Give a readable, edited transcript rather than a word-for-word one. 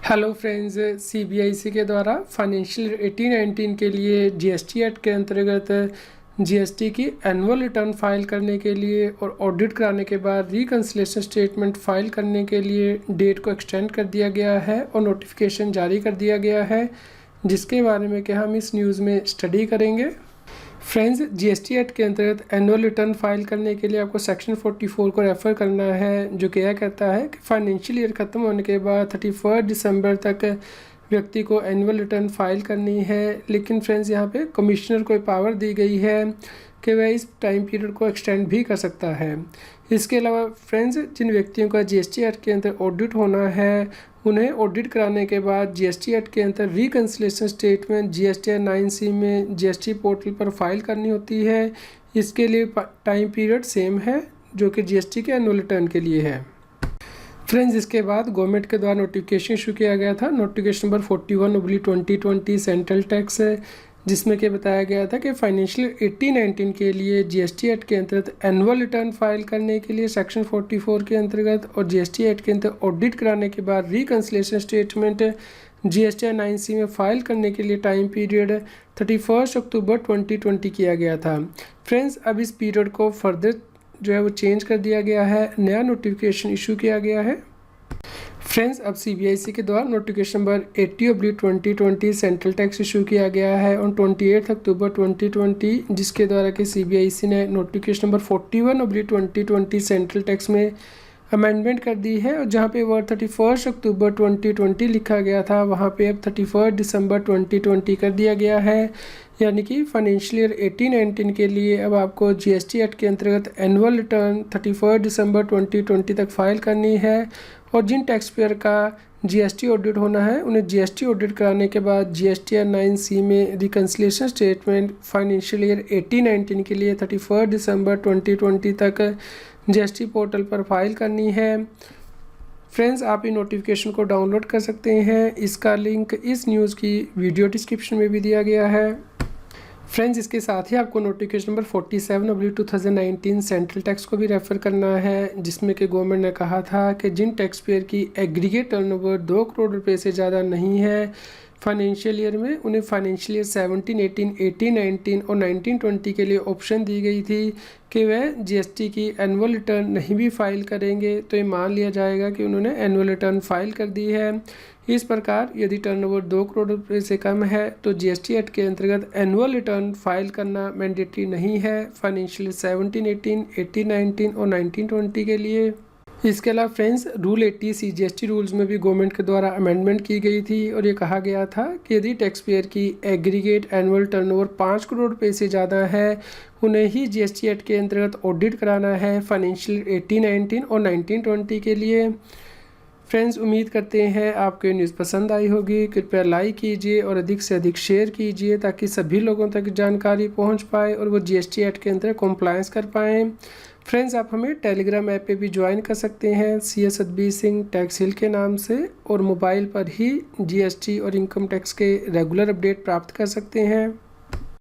Hello friends, CBIC के द्वारा financial 18-19 के लिए जीएसटी एक्ट के अंतर्गत जीएसटी की एनुअल रिटर्न फाइल करने के लिए और ऑडिट कराने के बाद रिकंसिलिएशन स्टेटमेंट फाइल करने के लिए डेट को एक्सटेंड कर दिया गया है और नोटिफिकेशन जारी कर दिया गया है, जिसके बारे में कि हम इस न्यूज़ में स्टडी करेंगे। फ्रेंड्स, जीएसटी एक्ट के अंतर्गत एनुअल रिटर्न फाइल करने के लिए आपको सेक्शन 44 को रेफ़र करना है, जो कि यह कहता है कि फाइनेंशियल ईयर ख़त्म होने के बाद 31 दिसंबर तक व्यक्ति को एनुअल रिटर्न फाइल करनी है। लेकिन फ्रेंड्स, यहाँ पे कमिश्नर को पावर दी गई है कि वह इस टाइम पीरियड को एक्सटेंड भी कर सकता है। इसके अलावा फ्रेंड्स, जिन व्यक्तियों का जीएसटी एक्ट के अंदर ऑडिट होना है, उन्हें ऑडिट कराने के बाद जीएसटी एक्ट के अंदर रिकंसिलिएशन स्टेटमेंट जीएसटीआर 9C में जीएसटी पोर्टल पर फाइल करनी होती है। इसके लिए टाइम पीरियड सेम है जो कि जीएसटी के एनुअल रिटर्न के लिए है। फ्रेंड्स, इसके बाद गवर्नमेंट के द्वारा नोटिफिकेशन इशू किया गया था, नोटिफिकेशन नंबर 41/2020 सेंट्रल टैक्स, जिसमें कि बताया गया था कि फाइनेंशियल 18-19 के लिए जीएसटी एक्ट के अंतर्गत एनुअल रिटर्न फाइल करने के लिए सेक्शन 44 के अंतर्गत और जीएसटी एक्ट के अंतर्गत ऑडिट कराने के बाद रिकंसिलिएशन स्टेटमेंट जीएसटीआर 9C में फाइल करने के लिए टाइम पीरियड 31 अक्टूबर 2020 किया गया था। फ्रेंड्स, अब इस पीरियड को फर्दर जो है वो चेंज कर दिया गया है, नया नोटिफिकेशन इशू किया गया है। फ्रेंड्स, अब सीबीआईसी के द्वारा notification number 80/2020 central tax issue किया गया है ऑन 28 अक्टूबर 2020, जिसके द्वारा कि सीबीआईसी ने नोटिफिकेशन नंबर 41/2020 सेंट्रल टैक्स में अमेंडमेंट कर दी है। और जहां पे वर्ड 31 अक्टूबर 2020 लिखा गया था, वहां पे अब 31 दिसंबर 2020 कर दिया गया है। यानी कि फाइनेंशियल ईयर 18-19 के लिए अब आपको जीएसटी एक्ट के अंतर्गत एनुअल रिटर्न 31 दिसंबर 2020 तक फाइल करनी है। और जिन टैक्स पेयर का जीएसटी ऑडिट होना है, उन्हें जीएसटी ऑडिट कराने के बाद जीएसटीआर 9C में रिकंसिलिएशन स्टेटमेंट फाइनेंशियल ईयर 18-19 के लिए 31 दिसंबर 2020 तक जीएसटी पोर्टल पर फाइल करनी है। फ्रेंड्स, आप इन नोटिफिकेशन को डाउनलोड कर सकते हैं। इसका लिंक इस न्यूज़ की वीडियो डिस्क्रिप्शन में भी दिया गया है। फ्रेंड्स, इसके साथ ही आपको नोटिफिकेशन नंबर 47/2019 सेंट्रल टैक्स को भी रेफ़र करना है, जिसमें कि गवर्नमेंट ने कहा था कि जिन टैक्स पेयर की एग्रीगेट टर्नओवर 2 करोड़ रुपए से ज़्यादा नहीं है फाइनेंशियल ईयर में, उन्हें फाइनेंशियल ईयर 17-18, 18-19 और 19-20 के लिए ऑप्शन दी गई थी कि वह जीएसटी की एनुअल रिटर्न नहीं भी फाइल करेंगे तो ये मान लिया जाएगा कि उन्होंने एनुअल रिटर्न फाइल कर दी है। इस प्रकार यदि टर्नओवर 2 करोड़ रुपये से कम है तो जीएसटी एक्ट के अंतर्गत एनुअल रिटर्न फाइल करना मैंडेटरी नहीं है फाइनेंशियल 17-18, 18-19 और 19-20 के लिए। इसके अलावा फ्रेंड्स, रूल 80 CGST रूल्स में भी गवर्नमेंट के द्वारा अमेंडमेंट की गई थी और ये कहा गया था कि यदि टैक्स पेयर की एग्रीगेट एनुअल टर्नओवर 5 करोड़ रुपये से ज़्यादा है, उन्हें ही जीएसटी एक्ट के अंतर्गत ऑडिट कराना है फाइनेंशियल 18-19 और 19-20 के लिए। फ्रेंड्स, उम्मीद करते हैं आपको न्यूज़ पसंद आई होगी। कृपया लाइक कीजिए और अधिक से अधिक शेयर कीजिए ताकि सभी लोगों तक जानकारी पहुंच पाए और वो जीएसटी एक्ट के अंदर कॉम्प्लायंस कर पाएँ। फ्रेंड्स, आप हमें टेलीग्राम ऐप पे भी ज्वाइन कर सकते हैं CS सतबीर सिंह टैक्स हिल के नाम से, और मोबाइल पर ही जीएसटी और इनकम टैक्स के रेगुलर अपडेट प्राप्त कर सकते हैं।